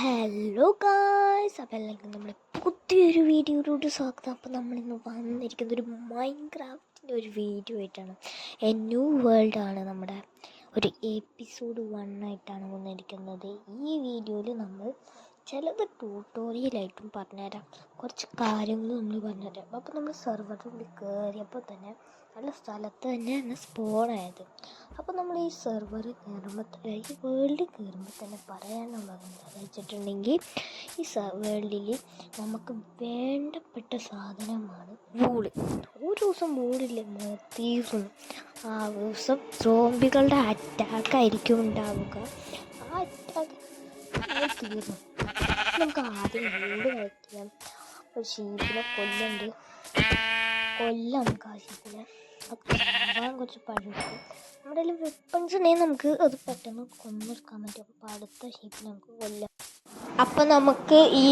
Hello guys, അപ്പോൾ എല്ലാവർക്കും നമ്മുടെ പുതിയൊരു വീഡിയോയിലോട്ട് സ്വാഗതം. അപ്പോൾ നമ്മളിന്ന് വന്നിരിക്കുന്ന ഒരു മൈൻക്രാഫ്റ്റിൻ്റെ ഒരു വീഡിയോ ആയിട്ടാണ്. എ ന്യൂ വേൾഡ് ആണ് നമ്മുടെ ഒരു എപ്പിസോഡ് 1 ആയിട്ടാണ് വന്നിരിക്കുന്നത്. ഈ വീഡിയോയിൽ നമ്മൾ ചിലത് ട്യൂട്ടോറിയലായിട്ടും പറഞ്ഞുതരാം, കുറച്ച് കാര്യങ്ങൾ നമ്മൾ പറഞ്ഞുതരാം. അപ്പോൾ നമ്മൾ സെർവറിൽ കയറിയപ്പോൾ തന്നെ നല്ല സ്ഥലത്ത് തന്നെയാണ് സ്പോണായത്. അപ്പോൾ നമ്മൾ ഈ സെർവർ കയറുമ്പോൾ ഈ വേൾഡിൽ കയറുമ്പോൾ തന്നെ പറയാനുള്ളത് എന്താണെന്ന് വെച്ചിട്ടുണ്ടെങ്കിൽ, ഈ വേൾഡിൽ നമുക്ക് വേണ്ടപ്പെട്ട സാധനമാണ് വൂള്. ഒരു ദിവസം വൂളില്ല തീർന്നു. ആ ദിവസം സോംബികളുടെ അറ്റാക്കായിരിക്കും ഉണ്ടാവുക. ആ അറ്റാക്ക് തീർന്നു. നമുക്ക് ആദ്യം വൂള് കഴിക്കാം. ഒരു ഷീപ്പിനെ കൊല്ലം നമുക്ക് ആ ഷീപ്പിനെ കുറച്ച് പഴുക്കും. നമ്മുടെ കയ്യിൽ വെപ്പൺസ് ഉണ്ടെങ്കിൽ നമുക്ക് അത് പെട്ടെന്ന് കൊന്നെടുക്കാൻ പറ്റും. അപ്പോൾ അടുത്ത ഷീപ്പിനെ നമുക്ക് കൊല്ലാം. അപ്പം നമുക്ക് ഈ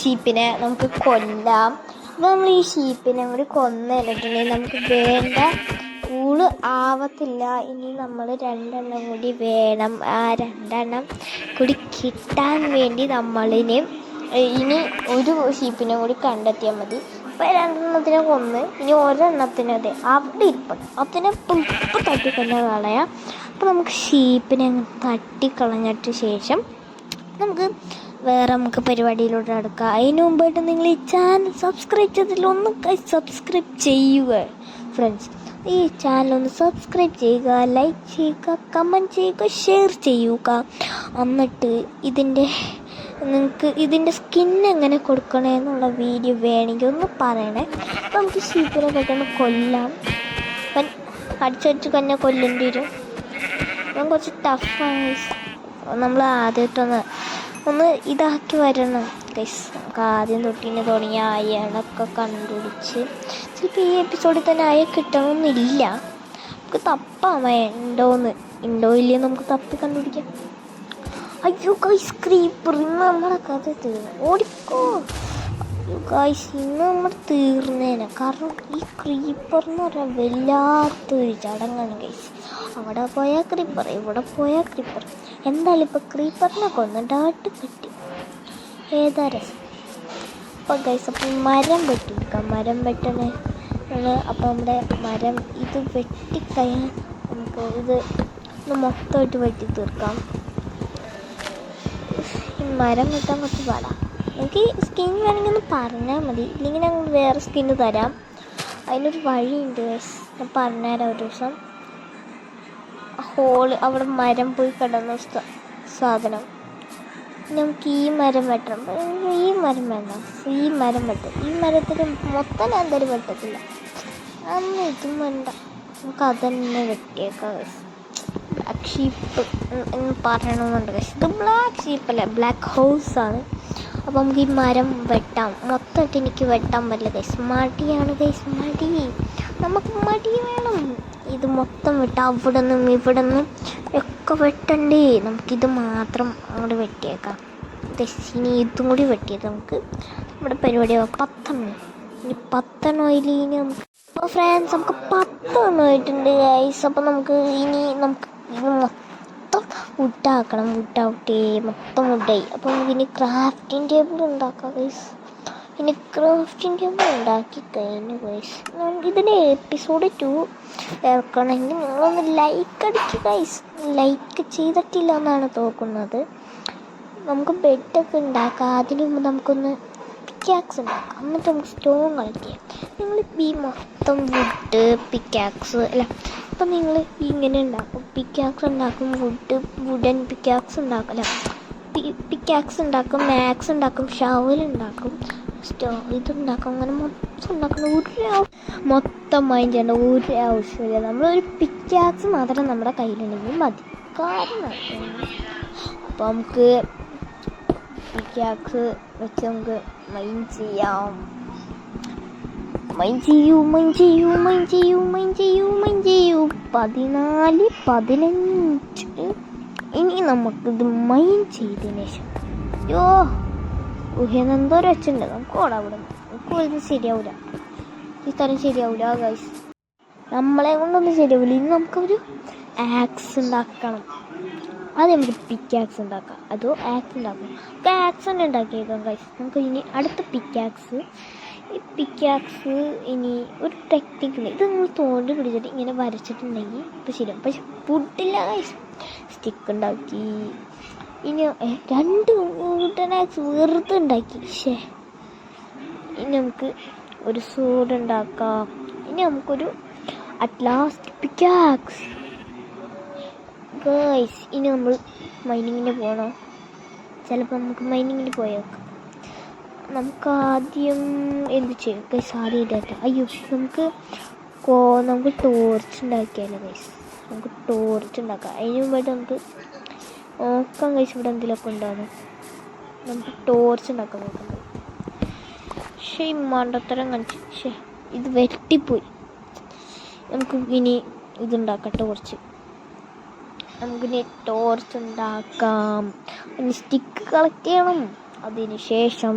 ഷീപ്പിനെ നമുക്ക് കൊല്ലാം. അപ്പോൾ നമ്മൾ ഈ ഷീപ്പിനെ കൂടി കൊന്നിട്ടുണ്ടെങ്കിൽ നമുക്ക് വേണ്ട ഊള് ആവത്തില്ല. ഇനി നമ്മൾ 2 എണ്ണം കൂടി വേണം. ആ 2 എണ്ണം കൂടി കിട്ടാൻ വേണ്ടി നമ്മളിനി ഒരു ഷീപ്പിനെ കൂടി കണ്ടെത്തിയാൽ മതി. അപ്പോൾ 2 എണ്ണത്തിനെ കൊന്ന് ഇനി ഒരെണ്ണത്തിന് അവിടെ ഇരിപ്പുണ്ട്, അതിനെ ഇപ്പം തട്ടിക്കൊന്ന് കളയാം. അപ്പോൾ നമുക്ക് ഷീപ്പിനെ തട്ടിക്കളഞ്ഞിട്ട് ശേഷം നമുക്ക് പരിപാടിയിലോട്ട് നടക്കാം. അതിന് മുമ്പായിട്ട് നിങ്ങൾ ഈ ചാനൽ സബ്സ്ക്രൈബ് ചെയ്തില്ല, സബ്സ്ക്രൈബ് ചെയ്യുക ഫ്രണ്ട്സ്. ഈ ചാനലൊന്ന് സബ്സ്ക്രൈബ് ചെയ്യുക, ലൈക്ക് ചെയ്യുക, കമൻറ്റ് ചെയ്യുക, ഷെയർ ചെയ്യുക. എന്നിട്ട് നിങ്ങൾക്ക് ഇതിൻ്റെ സ്കിൻ എങ്ങനെ കൊടുക്കണമെന്നുള്ള വീഡിയോ വേണമെങ്കിൽ ഒന്ന് പറയണേ. അപ്പം നമുക്ക് ഷീപ്പിനെ പെട്ടെന്ന് കൊല്ലാം. അപ്പം അടിച്ചടിച്ച് തന്നെ കൊല്ലേണ്ടി വരും. അപ്പം കുറച്ച് ടഫാണ്. നമ്മൾ ആദ്യമായിട്ടൊന്ന് ഇതാക്കി വരണം ഗൈസ്. നമുക്ക് ആദ്യം തൊട്ടിന് തുടങ്ങിയ അയണൊക്കെ കണ്ടുപിടിച്ച് ചിലപ്പോൾ ഈ എപ്പിസോഡിൽ തന്നെ അയ കിട്ടണമെന്നില്ല. നമുക്ക് തപ്പാം ഉണ്ടോ ഇല്ലയോ നമുക്ക് തപ്പി കണ്ടുപിടിക്കാം. അയ്യോ ഗൈസ്, ക്രീപ്പർ! ഇന്ന് നമ്മുടെ കഥ തീർന്നു. ഓടിക്കോ ഗൈസ്, ഇന്ന് നമ്മൾ തീർന്നേനെ. കാരണം ഈ ക്രീപ്പർ എന്ന് പറഞ്ഞാൽ വല്ലാത്തൊരു ചടങ്ങാണ് ഗൈസ്. അവിടെ പോയാൽ ക്രീപ്പർ, ഇവിടെ പോയാൽ ക്രീപ്പർ. എന്തായാലും ഇപ്പോൾ ക്രീപ്പറിനെ കൊന്നിട്ടാട്ട് കിട്ടി. ഏതാ രസം. അപ്പോൾ ഗൈസ്, അപ്പം മരം വെട്ടിയെടുക്കാം. മരം വെട്ടണേ. അപ്പോൾ നമ്മുടെ മരം ഇത് വെട്ടിക്കഴിയാൻ നമുക്ക് ഇത് മൊത്തമായിട്ട് വെട്ടി തീർക്കാം. മരം വെട്ടാൻ കുറച്ച് പാടാം. എനിക്ക് സ്കിൻ വേണമെങ്കിൽ ഒന്ന് പറഞ്ഞാൽ മതി, ഇല്ലെങ്കിൽ ഞങ്ങൾ വേറെ സ്കിന്ന് തരാം. അതിനൊരു വഴിയുണ്ട് ഗൈസ്, ഞാൻ പറഞ്ഞുതരാം ഒരു ദിവസം. അവിടെ മരം പോയി കിടന്ന സാധനം നമുക്ക് ഈ മരം വെട്ടണം. ഈ മരം വേണം, ഈ മരം വെട്ടും. ഈ മരത്തിൽ മൊത്തം ഞാൻ എന്തായാലും വെട്ടത്തില്ല. അന്ന് ഇതും വേണ്ട, നമുക്ക് അതന്നെ വെട്ടിയേക്കാം ഗൈസ്. ബ്ലാക്ക് ഷീപ്പ് എന്ന് പറയണമെന്നുണ്ട് ഗൈസ്. ഇത് ബ്ലാക്ക് ഷീപ്പല്ല, ബ്ലാക്ക് ഹൗസാണ്. അപ്പോൾ നമുക്ക് ഈ മരം വെട്ടാം. മൊത്തമായിട്ട് എനിക്ക് വെട്ടാൻ പറ്റില്ല ഗൈസ്, മടിയാണ് ഗൈസ്, നമുക്ക് മടി വേണം. ഇത് മൊത്തം വെട്ടാം, അവിടെ നിന്നും ഇവിടെ നിന്നും ഒക്കെ വെട്ടണ്ടേ. നമുക്കിത് മാത്രം അങ്ങോട്ട് വെട്ടിയേക്കാം. ഇനി ഇതും കൂടി വെട്ടിയത് നമുക്ക് നമ്മുടെ പരിപാടിയാവും. 10 എണ്ണം. ഇനി 10 എണ്ണത്തിൽ നമുക്ക് ഫ്രണ്ട്സ് നമുക്ക് 10 എണ്ണമായിട്ടുണ്ട് ഗൈസ്. അപ്പോൾ നമുക്ക് ഇത് മൊത്തം വുഡാക്കണം. മൊത്തം വുഡായി. അപ്പോൾ നമുക്കിനി ക്രാഫ്റ്റിംഗ് ടേബിൾ ഉണ്ടാക്കാം ഗൈസ്. ഇനി ക്രാഫ്റ്റിംഗ് ടേബിൾ ഉണ്ടാക്കി കഴിഞ്ഞു ഗൈസ്. നമുക്കിതിൻ്റെ എപ്പിസോഡ് 2 ഇറക്കണമെങ്കിൽ നിങ്ങളൊന്ന് ലൈക്ക് അടിക്കുക ഗൈസ്. ലൈക്ക് ചെയ്തിട്ടില്ല എന്നാണ് തോന്നുന്നത്. നമുക്ക് ബെഡൊക്കെ ഉണ്ടാക്കാം. അതിന് മുമ്പ് നമുക്കൊന്ന് പിക്കാക്സ് ഉണ്ടാക്കാം, എന്നിട്ട് നമുക്ക് സ്റ്റോൺ കളക്ട് ചെയ്യാം. നിങ്ങൾ ഈ മൊത്തം വുഡ് പിക്കാക്സ് അല്ല, അപ്പം നിങ്ങൾ ഇങ്ങനെ ഉണ്ടാക്കും. പിക്കാക്സ് ഉണ്ടാക്കും, വുഡൻ പിക്കാക്സ് ഉണ്ടാക്കും, അല്ല പിക്കാക്സ് ഉണ്ടാക്കും, മാക്സ് ഉണ്ടാക്കും, ഷവൽ ഉണ്ടാക്കും, ഇതുണ്ടാക്കും. അങ്ങനെ മൊത്തം ഉണ്ടാക്കണം. മൊത്തം മൈൻഡ് ചെയ്യേണ്ട ഒരു ആവശ്യമില്ല. നമ്മളൊരു പിക്കാക്സ് മാത്രം നമ്മുടെ കയ്യിലുണ്ടെങ്കിൽ മതി. കാരണം അപ്പോൾ നമുക്ക് പിക്കാക്സ് വെച്ച് നമുക്ക് മൈൻഡ് ചെയ്യാം. മൈൻഡ് ചെയ്യൂ. 14, 15. ഇനി നമുക്കിത് മൈൻഡ് ചെയ്തതിന് ശേഷം എന്തോരം വെച്ചിട്ടുണ്ട്. നമുക്ക് ഓടാം അവിടെ. നമുക്ക് ഇത് ശരിയാവില്ല, ഈ സ്ഥലം ശരിയാവില്ല ഗൈസ്, നമ്മളെ കൊണ്ടൊന്നും ശരിയാവില്ല. ഇനി നമുക്കൊരു ആക്സ് ഉണ്ടാക്കണം. അത് നമുക്ക് പിക്കാക്സ് ഉണ്ടാക്കാം, അതോ ആക്സ് ഉണ്ടാക്കാം. നമുക്ക് ആക്സ് തന്നെ ഉണ്ടാക്കിയേക്കാം ഗൈസ്. നമുക്ക് ഇനി അടുത്ത പിക്കാക്സ്. ഈ പിക്കാക്സ് ഇനി ഒരു ടെക്നിക്കുണ്ട്. ഇത് നമ്മൾ തോണ്ടി പിടിച്ചിട്ട് ഇങ്ങനെ വരച്ചിട്ടുണ്ടെങ്കിൽ ഇപ്പോൾ ശരിയാവും. പക്ഷെ പുട്ടില്ല ഗൈസ്. സ്റ്റിക്ക് ഉണ്ടാക്കി. ഇനി 2 വുഡൻ ആക്സ് വെറുതെ ഉണ്ടാക്കി. ഇനി നമുക്ക് ഒരു സൂഡ് ഉണ്ടാക്കാം. ഇനി നമുക്കൊരു അറ്റ് ലാസ്റ്റ് പിക്കാക്സ് ഗൈസ്. ഇനി നമ്മൾ മൈനിങ്ങിന് പോകണോ? ചിലപ്പോൾ നമുക്ക് മൈനിങ്ങിന് പോയേക്കാം. നമുക്ക് ആദ്യം എന്ത് ചെയ്യും ഗൈസ്? ആദ്യം ഇതായിട്ട് അയ്യോ നമുക്ക് ടോർച്ച് ഉണ്ടാക്കിയാലോ ഗൈസ്? നമുക്ക് ടോർച്ച് ഉണ്ടാക്കാം. അതിന് മുമ്പായിട്ട് നമുക്ക് നോക്കാം ഗൈസ് ഇവിടെ എന്തെങ്കിലുമൊക്കെ ഉണ്ടാകും. നമുക്ക് ടോർച്ച് ഉണ്ടാക്കാൻ നോക്കാം. ഈ മണ്ടത്തരം കാണിച്ച് ഇത് വെട്ടിപ്പോയി. നമുക്ക് ഇനി ഇതുണ്ടാക്കാം, ടോർച്ച്. നമുക്കിനി ടോർച്ച് ഉണ്ടാക്കാം. ഇനി സ്റ്റിക്ക് കളക്ട് ചെയ്യണം. അതിന് ശേഷം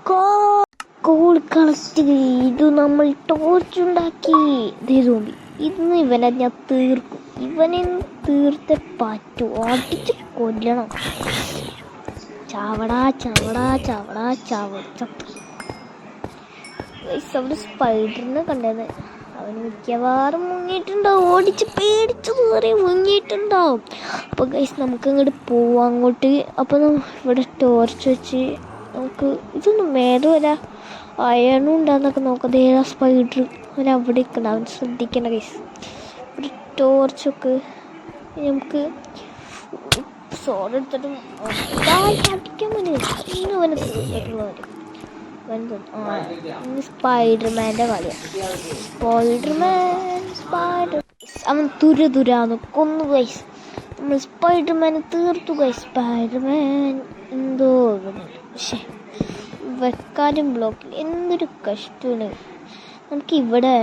കോൾ കളക്ട് ചെയ്തു നമ്മൾ ടോർച്ച് ഉണ്ടാക്കി. ഇന്ന് ഇവനെ ഞാൻ തീർക്കും. ഇവനെ തീർത്ത് പറ്റൂ. അടിച്ച് കൊല്ലണം. ചവടാ അവിടെ സ്പൈഡറിനെ കണ്ടത്. അവൻ മിക്കവാറും മുങ്ങിയിട്ടുണ്ടാവും. ഓടിച്ച് പേടിച്ച് കയറി മുങ്ങിയിട്ടുണ്ടാവും. അപ്പോൾ ഗൈസ് നമുക്ക് അങ്ങോട്ട് പോവാം അങ്ങോട്ട്. അപ്പോൾ ഇവിടെ ടോർച്ച് വെച്ച് നമുക്ക് ഇതൊന്നും മേലെ വരാം. അയണും ഉണ്ടാകുന്നൊക്കെ നോക്കാം. ഏതാ സ്പൈഡർ? അവൻ അവിടെ നിൽക്കണം. അവൻ ശ്രദ്ധിക്കണം ഗൈസ്. ഒരു ടോർച്ചൊക്കെ നമുക്ക് സോടെടുത്തിട്ടും അടിക്കാൻ പറ്റില്ല. ഇന്ന് അവനെ തീർന്നിട്ടുള്ളവർ സ്പൈഡർമാൻ്റെ കളിയാണ്. അവൻ തുരാന്ന് കൊന്നു ഗൈസ്. നമ്മൾ സ്പൈഡർമാനെ തീർത്തു ഗൈസ്. സ്പൈഡർമാൻ എന്തോ വെക്കാനും ബ്ലോക്കിൽ എന്തൊരു കഷ്ടമാണ്. നമുക്ക് ഇവിടെ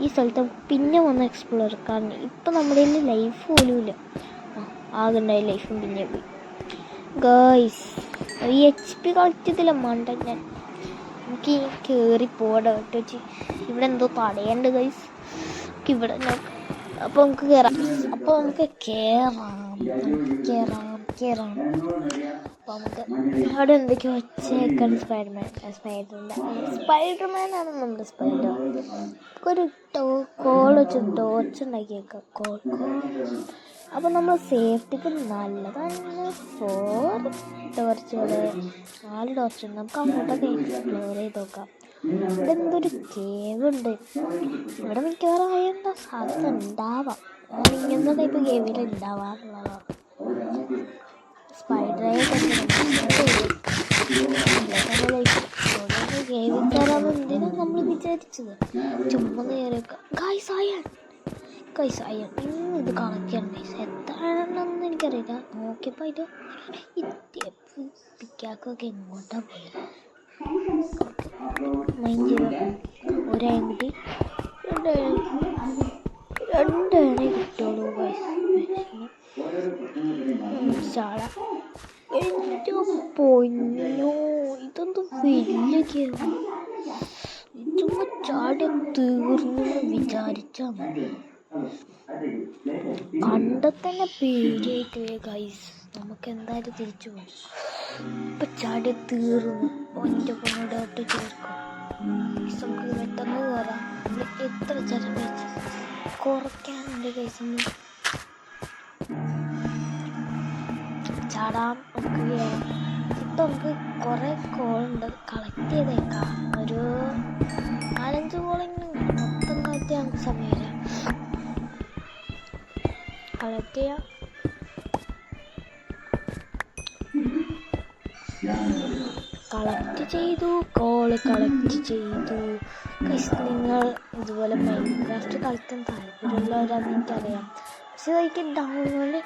ഈ സ്ഥലത്ത് പിന്നെ വന്ന് എക്സ്പ്ലോർ. കാരണം ഇപ്പം നമ്മുടെ ലൈഫ് പോലും ഇല്ല. ആകണ്ടായ ലൈഫും പിന്നെ പോയി ഗൈസ്. ഈ HP കളക്ട് ചെയ്തില്ല മണ്ട ഞാൻ. നമുക്ക് കയറി പോകട്ടെ വെച്ച്. ഇവിടെ എന്തോ തടയുണ്ട് ഗൈസ്. നമുക്ക് ഇവിടെ നോക്കാം. അപ്പോൾ നമുക്ക് കയറാം. അപ്പോൾ നമുക്ക് കയറാം. അപ്പോൾ നമുക്ക് അവിടെ എന്തൊക്കെയോ വെച്ചേക്കാണ്. സ്പൈഡർമാനാണ് നമ്മുടെ സ്പൈഡർ. ഒരു കോൾ വെച്ച് ടോർച്ച് ഉണ്ടാക്കിയേക്കാം. കോൾ. അപ്പോൾ നമ്മൾ സേഫ്റ്റിക്ക് നല്ലതാണ്. 4 ടോർച്ചുകൾ, 4 ടോർച്ചുണ്ട്. നമുക്ക് അങ്ങോട്ടൊക്കെ എക്സ്പ്ലോർ ചെയ്ത് നോക്കാം. ഇവിടെ എന്തൊരു കേവ് ഉണ്ട്. ഇവിടെ മിക്കവാറും എന്താ സാധ്യത ഉണ്ടാവാം. ഇങ്ങനത്തെ ടൈപ്പ് കേവിൽ ഉണ്ടാവാറുള്ളതാണ്. സ്പൈഡറെ കേവിൽ കയറാമെന്ന് എന്തിനാണ് നമ്മൾ വിചാരിച്ചത്? ചുമ്മാ കയറിയൊക്കെ ഗൈസ് അയ്യോ ഇത് കളക്റ്റാണ് ഗൈസ്. എത്രയാണെന്ന് എനിക്കറിയില്ല. നോക്കിയപ്പോൾ ഇത് പിക്കാക്കൊക്കെ എങ്ങോട്ടാണ് പോയത്? മൈൻഡ് ചെയ്ത ഒരാൻകുട്ടി 2 കിട്ടുള്ളൂ ഗൈസ്. ചാട പൊന്നോ, ഇതൊന്നും വലിയ കേവ്. ചുമ്മാ ചാടി തീർന്നു വിചാരിച്ചാൽ മതി. കണ്ടത്തന്നെ പേടിയായിട്ട് ഗൈസ്. നമുക്ക് എന്തായാലും തിരിച്ചു പോകും. ഇപ്പം ചാടി തീർന്നു. എൻ്റെ പൊന്നോട്ട് ചേർക്കും. നമുക്ക് പെട്ടെന്ന് കയറാം. എത്ര ചിലവ് കുറയ്ക്കാനുണ്ട് ഗൈസ്. ചാടാം. ഇപ്പം നമുക്ക് കുറേ കോളുണ്ട്. കളക്ട് ചെയ്തേക്കാം. ഒരു 4-5 കോളെങ്കിലും മൊത്തം കളക്ട് ചെയ്യാൻ നമുക്ക് സമയമില്ല. കളക്ട് ചെയ്യാം. കളക്ട് ചെയ്തു. കോള് കളക്ട് ചെയ്തു. നിങ്ങൾ ഇതുപോലെ മൈൻക്രാഫ്റ്റ് കളിക്കാൻ താല്പര്യമുള്ളവരാണെന്ന് എനിക്കറിയാം. പക്ഷെ എനിക്ക് ഡൗൺലോഡ്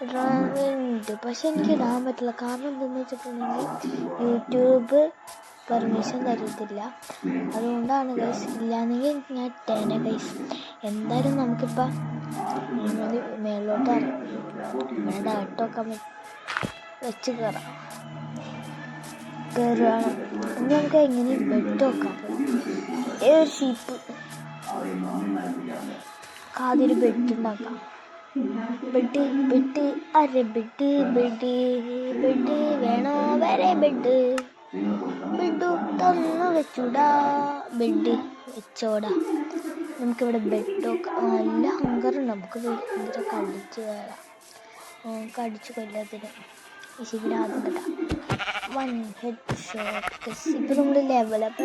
ഇടാറുണ്ട്. പക്ഷെ എനിക്ക് ഇടാൻ പറ്റില്ല. കാരണം എന്താണെന്ന് വെച്ചിട്ടുണ്ടെങ്കിൽ യൂട്യൂബ് പെർമിഷൻ തരത്തില്ല. അതുകൊണ്ടാണ് ഗൈസ്. ഇല്ലാന്നെങ്കിൽ ഞാൻ ഇട്ടേനെ ഗൈസ്. എന്തായാലും നമുക്കിപ്പോൾ മേളിലോട്ട് വേണ്ട ഇട്ടൊക്കെ വെച്ച് കയറുകയാണ്. ഇനി നമുക്ക് എങ്ങനെ ബെഡ് വെക്കാം. ഷീപ്പ് ആദ്യം ഒരു ബെഡ് ഉണ്ടാക്കാം. ബെഡ് ബെഡ് അരെ ബെഡ് ബെഡ് ബെഡ് വേണോ വരെ ബെഡ് ബെഡ് തന്നു വെച്ചൂടാ ബെഡ് വെച്ചോടാ. നമുക്കിവിടെ ബെഡൊക്കെ നല്ല ഹങ്കറുണ്ട്. നമുക്ക് ഭയങ്കര കടിച്ച് കയറാം. കടിച്ച് കൊല്ലാത്തിന് ഈ ശിബിര ആദ്യം കേട്ടാ 1 ഹെഡ് ഷോട്ട്. ഇപ്പം നമ്മൾ ലെവലപ്പ്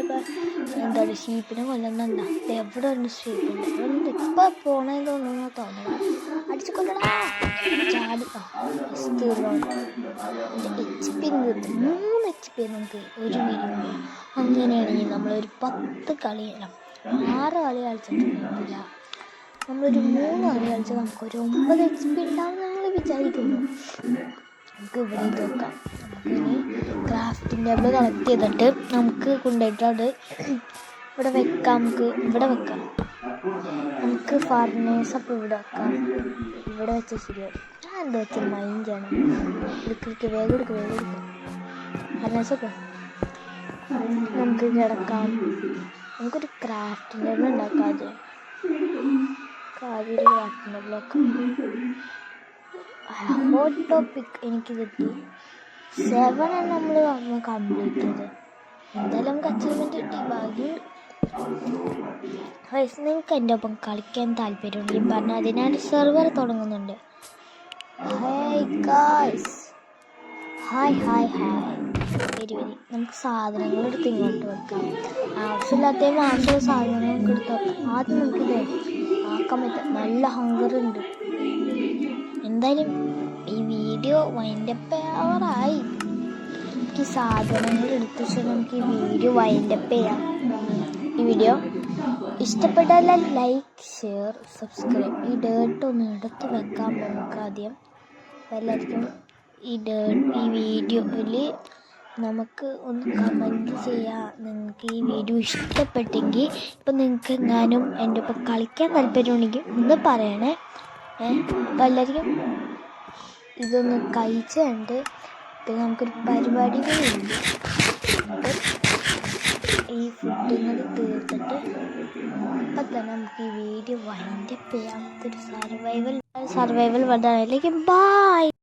എന്താണ് ഷീപ്പിനെ കൊല്ലുന്നുണ്ടാ. എവിടെ ഉണ്ട് ഷീപ്പുണ്ട് ഇപ്പം പോണേ തോന്നണം. അടിച്ചു കൊല്ലടാ ചാടി. തീർന്നു. HP തീർന്നു. 3 HP നമുക്ക് ഒരു വീഡിയോ. അങ്ങനെയാണെങ്കിൽ നമ്മളൊരു 10 കളിയല്ല 6 കളി കളിച്ചിട്ടുണ്ടെങ്കില്ല നമ്മളൊരു 3 കളി കളിച്ചാൽ നമുക്കൊരു 9 HP ഉണ്ടാവും ഞങ്ങൾ വിചാരിക്കുന്നു. നമുക്ക് ഇവിടെ നോക്കാം. നമുക്കിനി ക്രാഫ്റ്റിംഗ് ടേബിൾ കളക്ട് ചെയ്തിട്ട് നമുക്ക് കൊണ്ടുപോയിട്ട് അത് ഇവിടെ വെക്കാം. നമുക്ക് ഇവിടെ വെക്കാം. നമുക്ക് ഫർണേഴ്സ് അപ്പോൾ ഇവിടെ വെക്കാം. ഇവിടെ വെച്ച ശരിയാവും. ഞാൻ എന്താ വെച്ചാൽ മൈൻഡ് ചെയ്യണം. എടുക്ക് വേഗം എടുക്കുക ഫർണേഴ്സൊക്കെ നമുക്ക് കിടക്കാം. നമുക്കൊരു ക്രാഫ്റ്റിംഗ് ടേബിൾ ഉണ്ടാക്കാം. ആദ്യം ഒരു ക്രാഫ്റ്റിംഗ് ടേബിൾ വെക്കാം. ഹോട്ട് ടോപ്പിക് എനിക്ക് കിട്ടി 7 നമ്മൾ കംപ്ലീറ്റ് ചെയ്ത്. എന്തായാലും നമുക്ക് അച്ചീവ്മെൻറ്റ് കിട്ടി. ഭാഗ്യം. നിങ്ങൾക്ക് എൻ്റെ ഒപ്പം കളിക്കാൻ താല്പര്യമുണ്ടെങ്കിൽ പറഞ്ഞാൽ അതിനാണ് സെർവർ തുടങ്ങുന്നുണ്ട്. Hi guys. ഹായ് വരി. നമുക്ക് സാധനങ്ങൾ എടുത്ത് ഇങ്ങോട്ട് വെക്കാം. ആവശ്യമില്ലാത്ത സാധനങ്ങൾ നമുക്ക് എടുത്ത് വെക്കാം. ആദ്യം നമുക്കിത് ആക്കാൻ പറ്റും. നല്ല ഹങ്കറുണ്ട്. എന്തായാലും ഈ വീഡിയോ വൈൻഡപ്പ് ആവാറായി. നമുക്ക് ഈ സാധനങ്ങൾ എടുത്ത് വെച്ചാൽ നമുക്ക് ഈ വീഡിയോ വൈൻഡപ്പ് ചെയ്യാം. ഈ വീഡിയോ ഇഷ്ടപ്പെട്ടാൽ ലൈക്ക് ഷെയർ സബ്സ്ക്രൈബ്. ഈ ഡേർട്ട് ഒന്ന് എടുത്ത് വെക്കാം നമുക്ക് ആദ്യം. എല്ലാവർക്കും ഈ വീഡിയോയിൽ നമുക്ക് ഒന്ന് കമൻറ്റ് ചെയ്യാം. നിങ്ങൾക്ക് ഈ വീഡിയോ ഇഷ്ടപ്പെട്ടെങ്കിൽ ഇപ്പം നിങ്ങൾക്ക് എങ്ങാനും എൻ്റെ ഒപ്പം കളിക്കാൻ താല്പര്യമുണ്ടെങ്കിൽ ഒന്ന് പറയണേ. അപ്പോൾ എല്ലാവർക്കും ഇതൊന്ന് കഴിച്ച് കണ്ട് പിന്നെ നമുക്കൊരു പരിപാടി കൂടിയുണ്ട്. ഈ ഫുഡിങ്ങൾ തീർത്തിട്ട് അപ്പം തന്നെ നമുക്ക് ഈ വീഡിയോ വൈൻഡപ്പ് ചെയ്യാം. ഇതൊരു സർവൈവൽ വന്നതിലേക്ക് ബായ്.